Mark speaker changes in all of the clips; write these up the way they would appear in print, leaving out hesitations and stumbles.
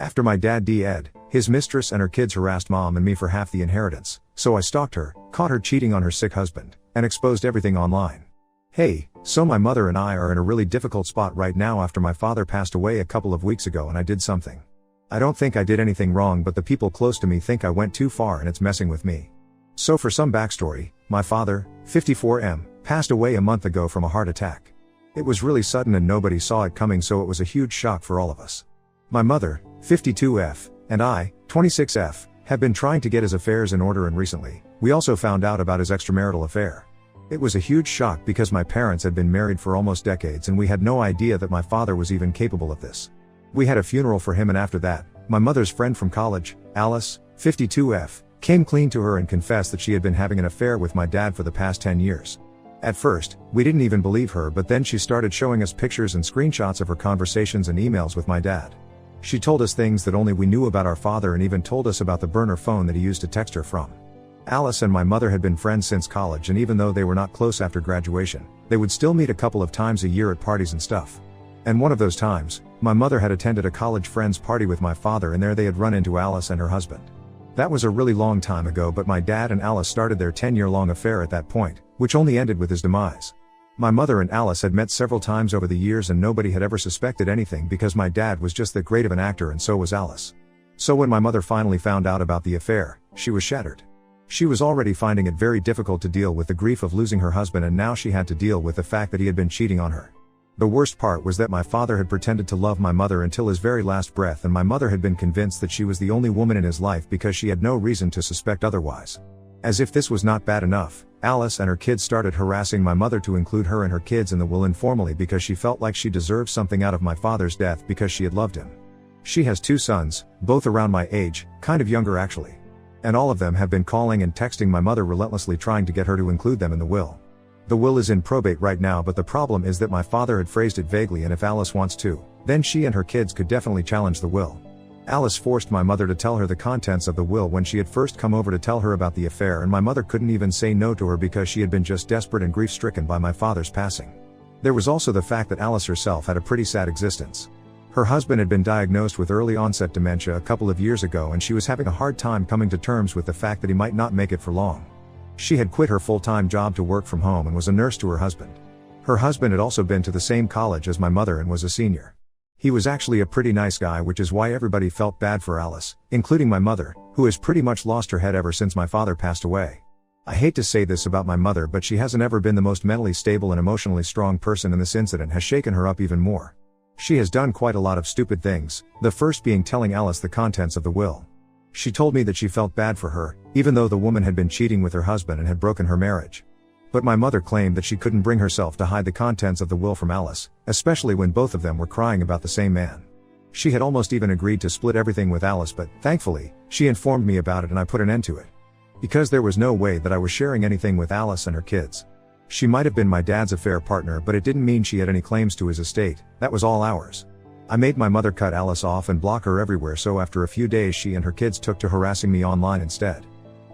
Speaker 1: After my dad died, his mistress and her kids harassed mom and me for half the inheritance, so I stalked her, caught her cheating on her sick husband, and exposed everything online. Hey, so my mother and I are in a really difficult spot right now after my father passed away a couple of weeks ago and I did something. I don't think I did anything wrong, but the people close to me think I went too far and it's messing with me. So for some backstory, my father, 54M, passed away a month ago from a heart attack. It was really sudden and nobody saw it coming, so it was a huge shock for all of us. My mother, 52F, and I, 26F, have been trying to get his affairs in order, and recently, we also found out about his extramarital affair. It was a huge shock because my parents had been married for almost decades and we had no idea that my father was even capable of this. We had a funeral for him, and after that, my mother's friend from college, Alice, 52F, came clean to her and confessed that she had been having an affair with my dad for the past 10 years. At first, we didn't even believe her, but then she started showing us pictures and screenshots of her conversations and emails with my dad. She told us things that only we knew about our father and even told us about the burner phone that he used to text her from. Alice and my mother had been friends since college, and even though they were not close after graduation, they would still meet a couple of times a year at parties and stuff. And one of those times, my mother had attended a college friend's party with my father, and there they had run into Alice and her husband. That was a really long time ago, but my dad and Alice started their 10-year-long affair at that point, which only ended with his demise. My mother and Alice had met several times over the years and nobody had ever suspected anything because my dad was just that great of an actor and so was Alice. So when my mother finally found out about the affair, she was shattered. She was already finding it very difficult to deal with the grief of losing her husband, and now she had to deal with the fact that he had been cheating on her. The worst part was that my father had pretended to love my mother until his very last breath, and my mother had been convinced that she was the only woman in his life because she had no reason to suspect otherwise. As if this was not bad enough, Alice and her kids started harassing my mother to include her and her kids in the will informally because she felt like she deserved something out of my father's death because she had loved him. She has 2 sons, both around my age, kind of younger actually. And all of them have been calling and texting my mother relentlessly trying to get her to include them in the will. The will is in probate right now, but the problem is that my father had phrased it vaguely, and if Alice wants to, then she and her kids could definitely challenge the will. Alice forced my mother to tell her the contents of the will when she had first come over to tell her about the affair, and my mother couldn't even say no to her because she had been just desperate and grief-stricken by my father's passing. There was also the fact that Alice herself had a pretty sad existence. Her husband had been diagnosed with early onset dementia a couple of years ago, and she was having a hard time coming to terms with the fact that he might not make it for long. She had quit her full-time job to work from home and was a nurse to her husband. Her husband had also been to the same college as my mother and was a senior. He was actually a pretty nice guy, which is why everybody felt bad for Alice, including my mother, who has pretty much lost her head ever since my father passed away. I hate to say this about my mother, but she hasn't ever been the most mentally stable and emotionally strong person, and this incident has shaken her up even more. She has done quite a lot of stupid things, the first being telling Alice the contents of the will. She told me that she felt bad for her, even though the woman had been cheating with her husband and had broken her marriage. But my mother claimed that she couldn't bring herself to hide the contents of the will from Alice, especially when both of them were crying about the same man. She had almost even agreed to split everything with Alice, but, thankfully, she informed me about it and I put an end to it. Because there was no way that I was sharing anything with Alice and her kids. She might have been my dad's affair partner, but it didn't mean she had any claims to his estate. That was all ours. I made my mother cut Alice off and block her everywhere, so after a few days she and her kids took to harassing me online instead.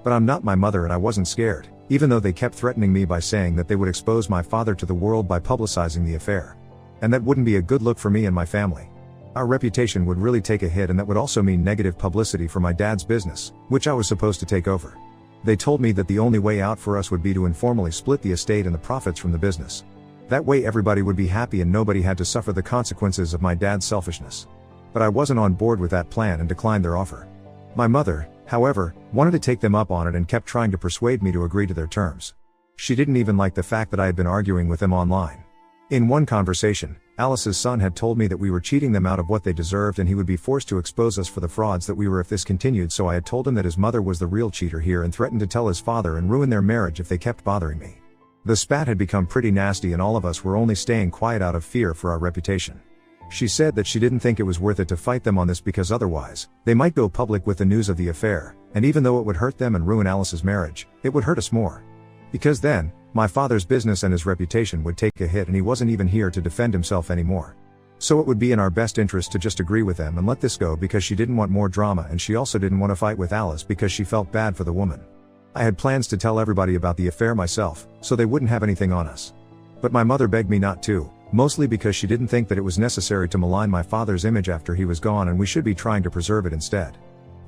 Speaker 1: But I'm not my mother and I wasn't scared, even though they kept threatening me by saying that they would expose my father to the world by publicizing the affair. And that wouldn't be a good look for me and my family. Our reputation would really take a hit, and that would also mean negative publicity for my dad's business, which I was supposed to take over. They told me that the only way out for us would be to informally split the estate and the profits from the business. That way everybody would be happy and nobody had to suffer the consequences of my dad's selfishness. But I wasn't on board with that plan and declined their offer. My mother, however, wanted to take them up on it and kept trying to persuade me to agree to their terms. She didn't even like the fact that I had been arguing with them online. In one conversation, Alice's son had told me that we were cheating them out of what they deserved and he would be forced to expose us for the frauds that we were if this continued, so I had told him that his mother was the real cheater here and threatened to tell his father and ruin their marriage if they kept bothering me. The spat had become pretty nasty and all of us were only staying quiet out of fear for our reputation. She said that she didn't think it was worth it to fight them on this because otherwise, they might go public with the news of the affair, and even though it would hurt them and ruin Alice's marriage, it would hurt us more. Because then, my father's business and his reputation would take a hit and he wasn't even here to defend himself anymore. So it would be in our best interest to just agree with them and let this go because she didn't want more drama, and she also didn't want to fight with Alice because she felt bad for the woman. I had plans to tell everybody about the affair myself, so they wouldn't have anything on us. But my mother begged me not to, mostly because she didn't think that it was necessary to malign my father's image after he was gone and we should be trying to preserve it instead.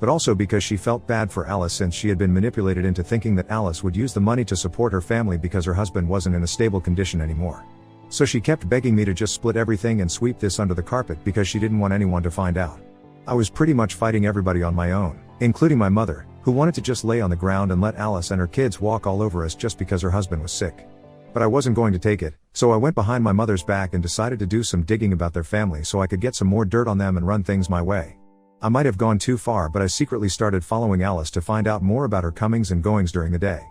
Speaker 1: But also because she felt bad for Alice since she had been manipulated into thinking that Alice would use the money to support her family because her husband wasn't in a stable condition anymore. So she kept begging me to just split everything and sweep this under the carpet because she didn't want anyone to find out. I was pretty much fighting everybody on my own, including my mother, who wanted to just lay on the ground and let Alice and her kids walk all over us just because her husband was sick. But I wasn't going to take it, so I went behind my mother's back and decided to do some digging about their family so I could get some more dirt on them and run things my way. I might have gone too far, but I secretly started following Alice to find out more about her comings and goings during the day.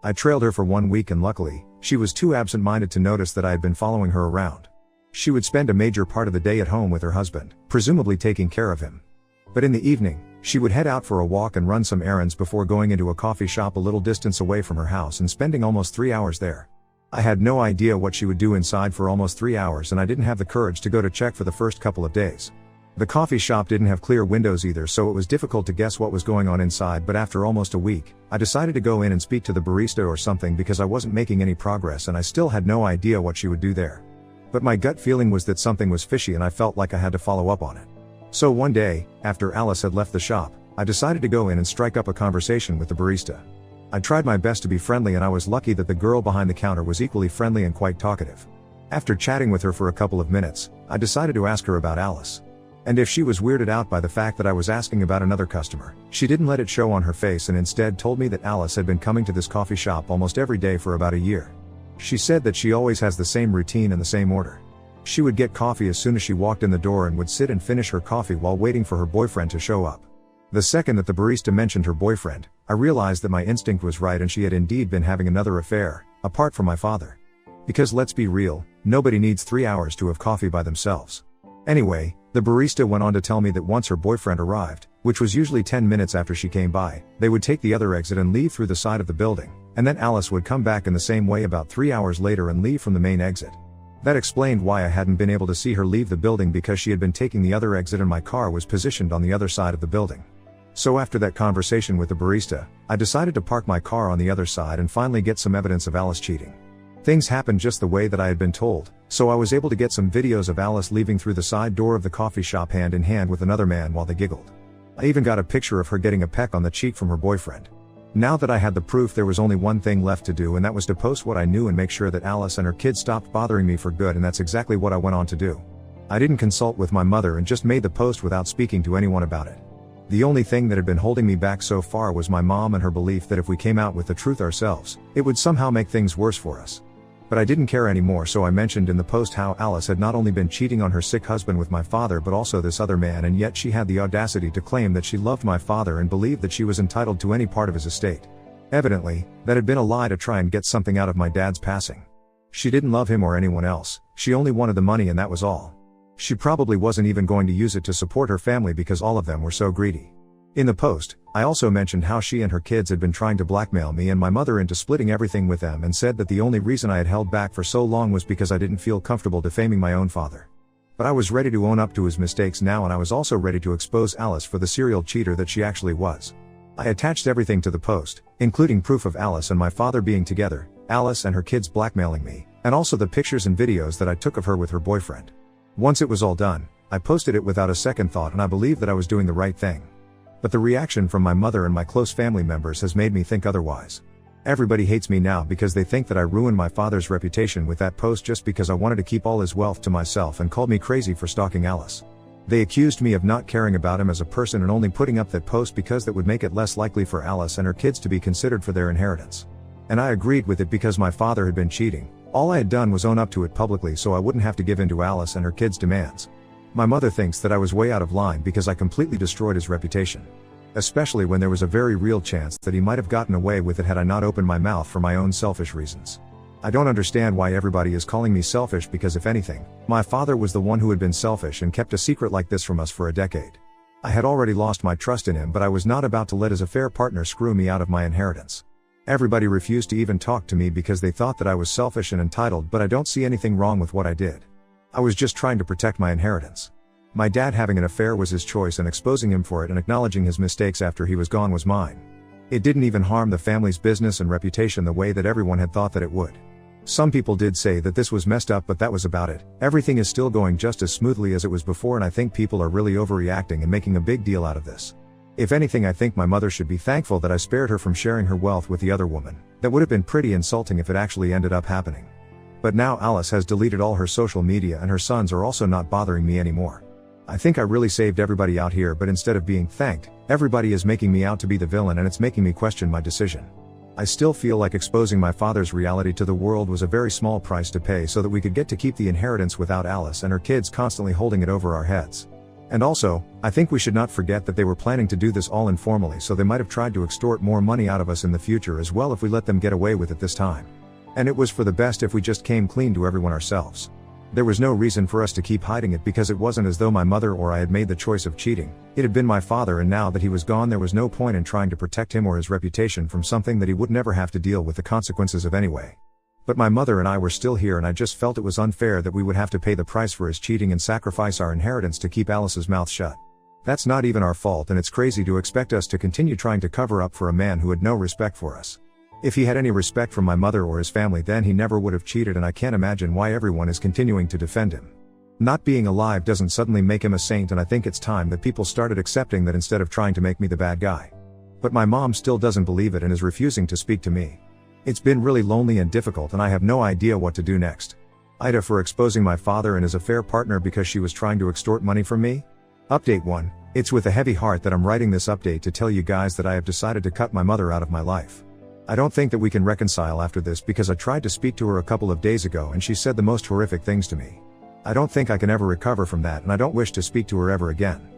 Speaker 1: I trailed her for 1 week and luckily, she was too absent-minded to notice that I had been following her around. She would spend a major part of the day at home with her husband, presumably taking care of him. But in the evening, she would head out for a walk and run some errands before going into a coffee shop a little distance away from her house and spending almost 3 hours there. I had no idea what she would do inside for almost 3 hours and I didn't have the courage to go to check for the first couple of days. The coffee shop didn't have clear windows either, so it was difficult to guess what was going on inside, but after almost a week, I decided to go in and speak to the barista or something because I wasn't making any progress and I still had no idea what she would do there. But my gut feeling was that something was fishy and I felt like I had to follow up on it. So one day, after Alice had left the shop, I decided to go in and strike up a conversation with the barista. I tried my best to be friendly and I was lucky that the girl behind the counter was equally friendly and quite talkative. After chatting with her for a couple of minutes, I decided to ask her about Alice. And if she was weirded out by the fact that I was asking about another customer, she didn't let it show on her face and instead told me that Alice had been coming to this coffee shop almost every day for about a year. She said that she always has the same routine and the same order. She would get coffee as soon as she walked in the door and would sit and finish her coffee while waiting for her boyfriend to show up. The second that the barista mentioned her boyfriend, I realized that my instinct was right and she had indeed been having another affair, apart from my father. Because let's be real, nobody needs 3 hours to have coffee by themselves. Anyway, the barista went on to tell me that once her boyfriend arrived, which was usually 10 minutes after she came by, they would take the other exit and leave through the side of the building, and then Alice would come back in the same way about 3 hours later and leave from the main exit. That explained why I hadn't been able to see her leave the building because she had been taking the other exit and my car was positioned on the other side of the building. So after that conversation with the barista, I decided to park my car on the other side and finally get some evidence of Alice cheating. Things happened just the way that I had been told, so I was able to get some videos of Alice leaving through the side door of the coffee shop hand in hand with another man while they giggled. I even got a picture of her getting a peck on the cheek from her boyfriend. Now that I had the proof, there was only one thing left to do, and that was to post what I knew and make sure that Alice and her kids stopped bothering me for good, and that's exactly what I went on to do. I didn't consult with my mother and just made the post without speaking to anyone about it. The only thing that had been holding me back so far was my mom and her belief that if we came out with the truth ourselves, it would somehow make things worse for us. But I didn't care anymore, so I mentioned in the post how Alice had not only been cheating on her sick husband with my father but also this other man, and yet she had the audacity to claim that she loved my father and believed that she was entitled to any part of his estate. Evidently, that had been a lie to try and get something out of my dad's passing. She didn't love him or anyone else, she only wanted the money and that was all. She probably wasn't even going to use it to support her family because all of them were so greedy. In the post, I also mentioned how she and her kids had been trying to blackmail me and my mother into splitting everything with them, and said that the only reason I had held back for so long was because I didn't feel comfortable defaming my own father. But I was ready to own up to his mistakes now, and I was also ready to expose Alice for the serial cheater that she actually was. I attached everything to the post, including proof of Alice and my father being together, Alice and her kids blackmailing me, and also the pictures and videos that I took of her with her boyfriend. Once it was all done, I posted it without a second thought, and I believed that I was doing the right thing. But the reaction from my mother and my close family members has made me think otherwise. Everybody hates me now because they think that I ruined my father's reputation with that post just because I wanted to keep all his wealth to myself, and called me crazy for stalking Alice. They accused me of not caring about him as a person and only putting up that post because that would make it less likely for Alice and her kids to be considered for their inheritance. And I agreed with it because my father had been cheating. All I had done was own up to it publicly so I wouldn't have to give in to Alice and her kids' demands. My mother thinks that I was way out of line because I completely destroyed his reputation. Especially when there was a very real chance that he might have gotten away with it had I not opened my mouth for my own selfish reasons. I don't understand why everybody is calling me selfish, because if anything, my father was the one who had been selfish and kept a secret like this from us for a decade. I had already lost my trust in him, but I was not about to let his affair partner screw me out of my inheritance. Everybody refused to even talk to me because they thought that I was selfish and entitled, but I don't see anything wrong with what I did. I was just trying to protect my inheritance. My dad having an affair was his choice, and exposing him for it and acknowledging his mistakes after he was gone was mine. It didn't even harm the family's business and reputation the way that everyone had thought that it would. Some people did say that this was messed up, but that was about it. Everything is still going just as smoothly as it was before, and I think people are really overreacting and making a big deal out of this. If anything, I think my mother should be thankful that I spared her from sharing her wealth with the other woman. That would have been pretty insulting if it actually ended up happening. But now Alice has deleted all her social media and her sons are also not bothering me anymore. I think I really saved everybody out here, but instead of being thanked, everybody is making me out to be the villain, and it's making me question my decision. I still feel like exposing my father's reality to the world was a very small price to pay so that we could get to keep the inheritance without Alice and her kids constantly holding it over our heads. And also, I think we should not forget that they were planning to do this all informally, so they might have tried to extort more money out of us in the future as well if we let them get away with it this time. And it was for the best if we just came clean to everyone ourselves. There was no reason for us to keep hiding it, because it wasn't as though my mother or I had made the choice of cheating. It had been my father, and now that he was gone, there was no point in trying to protect him or his reputation from something that he would never have to deal with the consequences of anyway. But my mother and I were still here, and I just felt it was unfair that we would have to pay the price for his cheating and sacrifice our inheritance to keep Alice's mouth shut. That's not even our fault, and it's crazy to expect us to continue trying to cover up for a man who had no respect for us. If he had any respect for my mother or his family, then he never would have cheated, and I can't imagine why everyone is continuing to defend him. Not being alive doesn't suddenly make him a saint, and I think it's time that people started accepting that instead of trying to make me the bad guy. But my mom still doesn't believe it and is refusing to speak to me. It's been really lonely and difficult, and I have no idea what to do next. Ida for exposing my father and his affair partner because she was trying to extort money from me? Update 1. It's with a heavy heart that I'm writing this update to tell you guys that I have decided to cut my mother out of my life. I don't think that we can reconcile after this, because I tried to speak to her a couple of days ago and she said the most horrific things to me. I don't think I can ever recover from that, and I don't wish to speak to her ever again.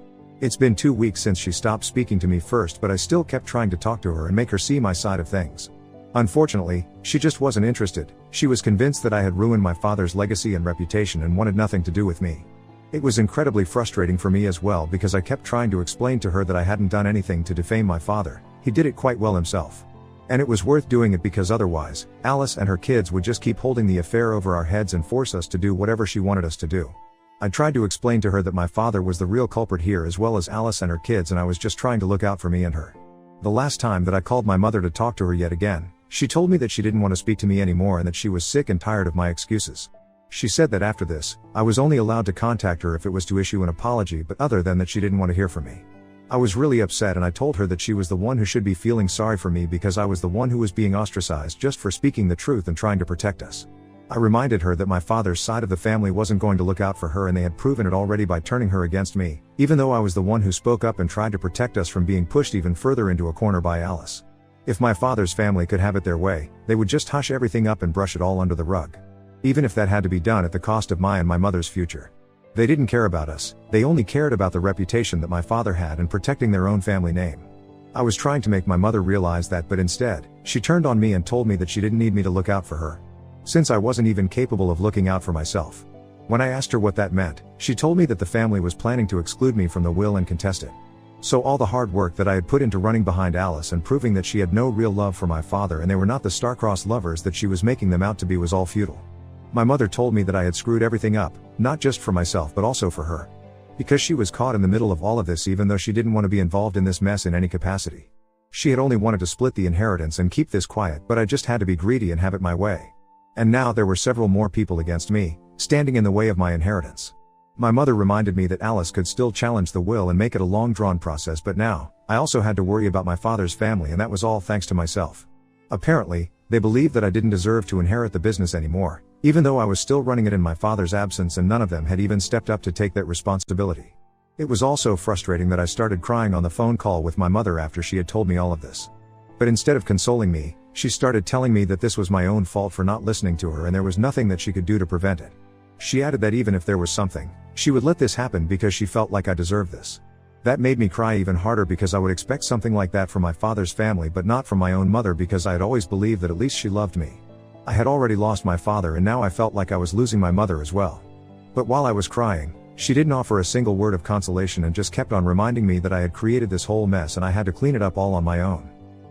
Speaker 1: It's been 2 weeks since she stopped speaking to me first, but I still kept trying to talk to her and make her see my side of things. Unfortunately, she just wasn't interested. She was convinced that I had ruined my father's legacy and reputation and wanted nothing to do with me. It was incredibly frustrating for me as well, because I kept trying to explain to her that I hadn't done anything to defame my father. He did it quite well himself. And it was worth doing it, because otherwise, Alice and her kids would just keep holding the affair over our heads and force us to do whatever she wanted us to do. I tried to explain to her that my father was the real culprit here, as well as Alice and her kids, and I was just trying to look out for me and her. The last time that I called my mother to talk to her yet again, she told me that she didn't want to speak to me anymore and that she was sick and tired of my excuses. She said that after this, I was only allowed to contact her if it was to issue an apology, but other than that she didn't want to hear from me. I was really upset, and I told her that she was the one who should be feeling sorry for me, because I was the one who was being ostracized just for speaking the truth and trying to protect us. I reminded her that my father's side of the family wasn't going to look out for her, and they had proven it already by turning her against me, even though I was the one who spoke up and tried to protect us from being pushed even further into a corner by Alice. If my father's family could have it their way, they would just hush everything up and brush it all under the rug. Even if that had to be done at the cost of my and my mother's future. They didn't care about us, they only cared about the reputation that my father had and protecting their own family name. I was trying to make my mother realize that, but instead, she turned on me and told me that she didn't need me to look out for her, since I wasn't even capable of looking out for myself. When I asked her what that meant, she told me that the family was planning to exclude me from the will and contest it. So all the hard work that I had put into running behind Alice and proving that she had no real love for my father and they were not the star-crossed lovers that she was making them out to be was all futile. My mother told me that I had screwed everything up, not just for myself but also for her. Because she was caught in the middle of all of this, even though she didn't want to be involved in this mess in any capacity. She had only wanted to split the inheritance and keep this quiet, but I just had to be greedy and have it my way. And now there were several more people against me, standing in the way of my inheritance. My mother reminded me that Alice could still challenge the will and make it a long-drawn process, but now, I also had to worry about my father's family, and that was all thanks to myself. Apparently, they believed that I didn't deserve to inherit the business anymore, even though I was still running it in my father's absence, and none of them had even stepped up to take that responsibility. It was also frustrating that I started crying on the phone call with my mother after she had told me all of this. But instead of consoling me, she started telling me that this was my own fault for not listening to her and there was nothing that she could do to prevent it. She added that even if there was something, she would let this happen because she felt like I deserved this. That made me cry even harder, because I would expect something like that from my father's family but not from my own mother, because I had always believed that at least she loved me. I had already lost my father and now I felt like I was losing my mother as well. But while I was crying, she didn't offer a single word of consolation and just kept on reminding me that I had created this whole mess and I had to clean it up all on my own.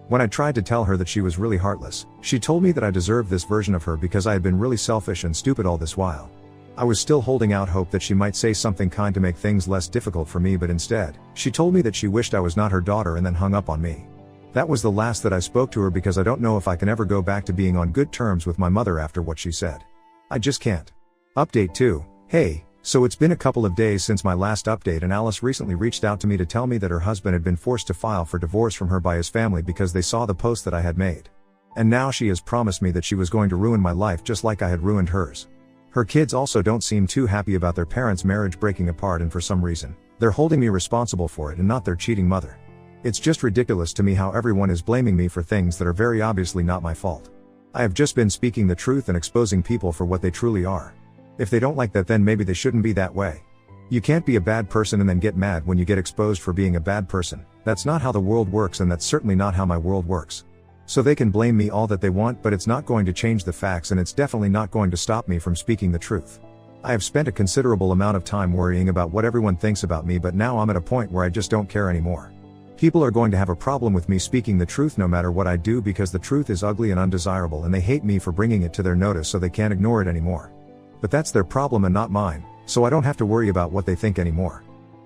Speaker 1: When I tried to tell her that she was really heartless, she told me that I deserved this version of her because I had been really selfish and stupid all this while. I was still holding out hope that she might say something kind to make things less difficult for me, but instead, she told me that she wished I was not her daughter and then hung up on me. That was the last that I spoke to her because I don't know if I can ever go back to being on good terms with my mother after what she said. I just can't. Update 2. Hey, so it's been a couple of days since my last update and Alice recently reached out to me to tell me that her husband had been forced to file for divorce from her by his family because they saw the post that I had made. And now she has promised me that she was going to ruin my life just like I had ruined hers. Her kids also don't seem too happy about their parents' marriage breaking apart, and for some reason, they're holding me responsible for it and not their cheating mother. It's just ridiculous to me how everyone is blaming me for things that are very obviously not my fault. I have just been speaking the truth and exposing people for what they truly are. If they don't like that, then maybe they shouldn't be that way. You can't be a bad person and then get mad when you get exposed for being a bad person. That's not how the world works, and that's certainly not how my world works. So they can blame me all that they want, but it's not going to change the facts, and it's definitely not going to stop me from speaking the truth. I have spent a considerable amount of time worrying about what everyone thinks about me, but now I'm at a point where I just don't care anymore. People are going to have a problem with me speaking the truth no matter what I do, because the truth is ugly and undesirable, and they hate me for bringing it to their notice so they can't ignore it anymore. But that's their problem and not mine, so I don't have to worry about what they think anymore.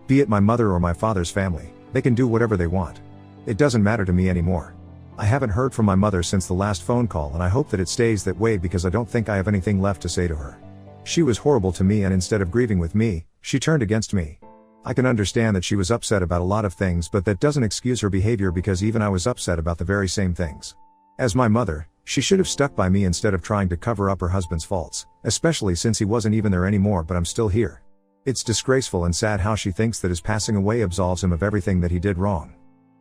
Speaker 1: Be it my mother or my father's family, they can do whatever they want. It doesn't matter to me anymore. I haven't heard from my mother since the last phone call, and I hope that it stays that way because I don't think I have anything left to say to her. She was horrible to me, and instead of grieving with me, she turned against me. I can understand that she was upset about a lot of things, but that doesn't excuse her behavior, because even I was upset about the very same things. As my mother, she should have stuck by me instead of trying to cover up her husband's faults, especially since he wasn't even there anymore, but I'm still here. It's disgraceful and sad how she thinks that his passing away absolves him of everything that he did wrong.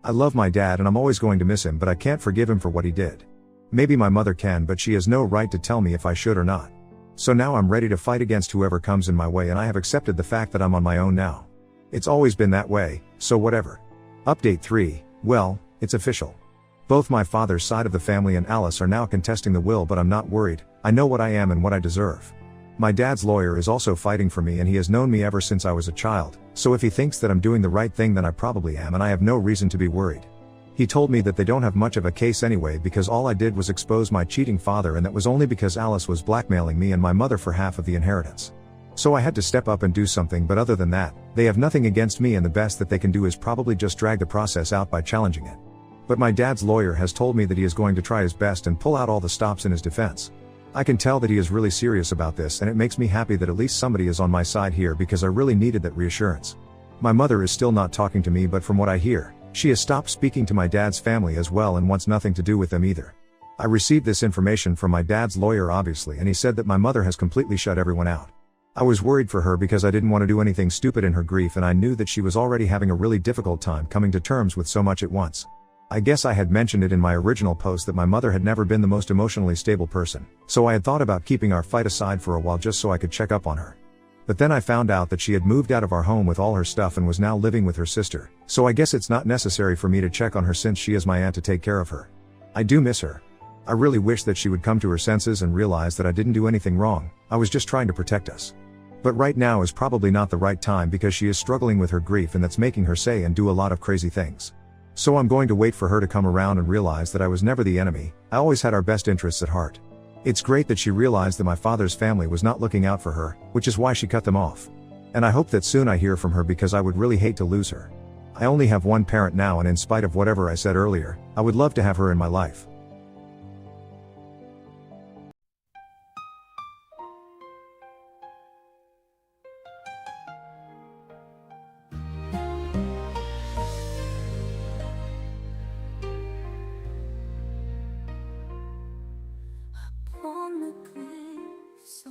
Speaker 1: I love my dad and I'm always going to miss him, but I can't forgive him for what he did. Maybe my mother can, but she has no right to tell me if I should or not. So now I'm ready to fight against whoever comes in my way, and I have accepted the fact that I'm on my own now. It's always been that way, so whatever. Update 3. Well, it's official. Both my father's side of the family and Alice are now contesting the will, but I'm not worried. I know what I am and what I deserve. My dad's lawyer is also fighting for me, and he has known me ever since I was a child, so if he thinks that I'm doing the right thing, then I probably am, and I have no reason to be worried. He told me that they don't have much of a case anyway, because all I did was expose my cheating father, and that was only because Alice was blackmailing me and my mother for half of the inheritance. So I had to step up and do something, but other than that, they have nothing against me, and the best that they can do is probably just drag the process out by challenging it. But my dad's lawyer has told me that he is going to try his best and pull out all the stops in his defense. I can tell that he is really serious about this, and it makes me happy that at least somebody is on my side here, because I really needed that reassurance. My mother is still not talking to me, but from what I hear, she has stopped speaking to my dad's family as well and wants nothing to do with them either. I received this information from my dad's lawyer obviously, and he said that my mother has completely shut everyone out. I was worried for her because I didn't want to do anything stupid in her grief, and I knew that she was already having a really difficult time coming to terms with so much at once. I guess I had mentioned it in my original post that my mother had never been the most emotionally stable person, so I had thought about keeping our fight aside for a while just so I could check up on her. But then I found out that she had moved out of our home with all her stuff and was now living with her sister, so I guess it's not necessary for me to check on her since she is my aunt to take care of her. I do miss her. I really wish that she would come to her senses and realize that I didn't do anything wrong, I was just trying to protect us. But right now is probably not the right time because she is struggling with her grief, and that's making her say and do a lot of crazy things. So I'm going to wait for her to come around and realize that I was never the enemy, I always had our best interests at heart. It's great that she realized that my father's family was not looking out for her, which is why she cut them off. And I hope that soon I hear from her, because I would really hate to lose her. I only have one parent now, and in spite of whatever I said earlier, I would love to have her in my life.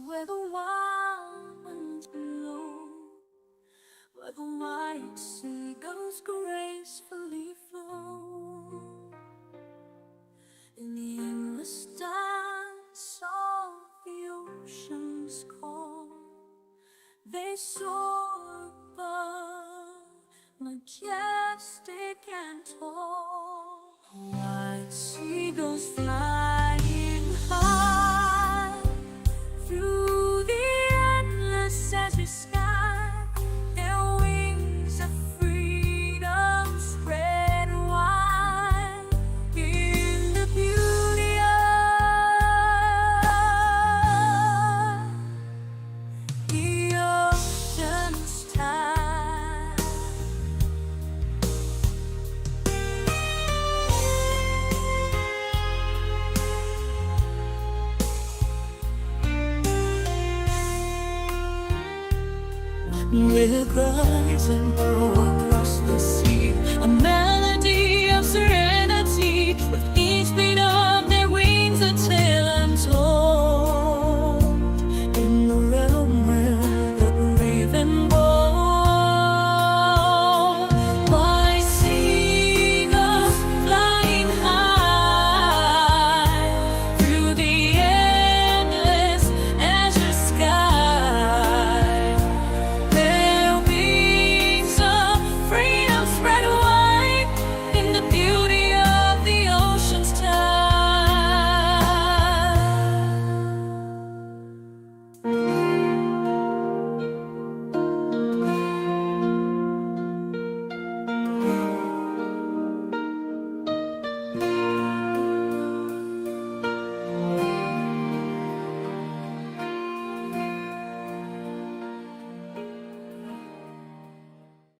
Speaker 2: Where the wild winds blow, where the white seagulls gracefully flow, in the endless dance of the ocean's call, they soar above, majestic and tall. White seagulls flying high through the endless azure sky, their wings of freedom spread wide in the beauty of the ocean's tide. with grudge and war across the sea.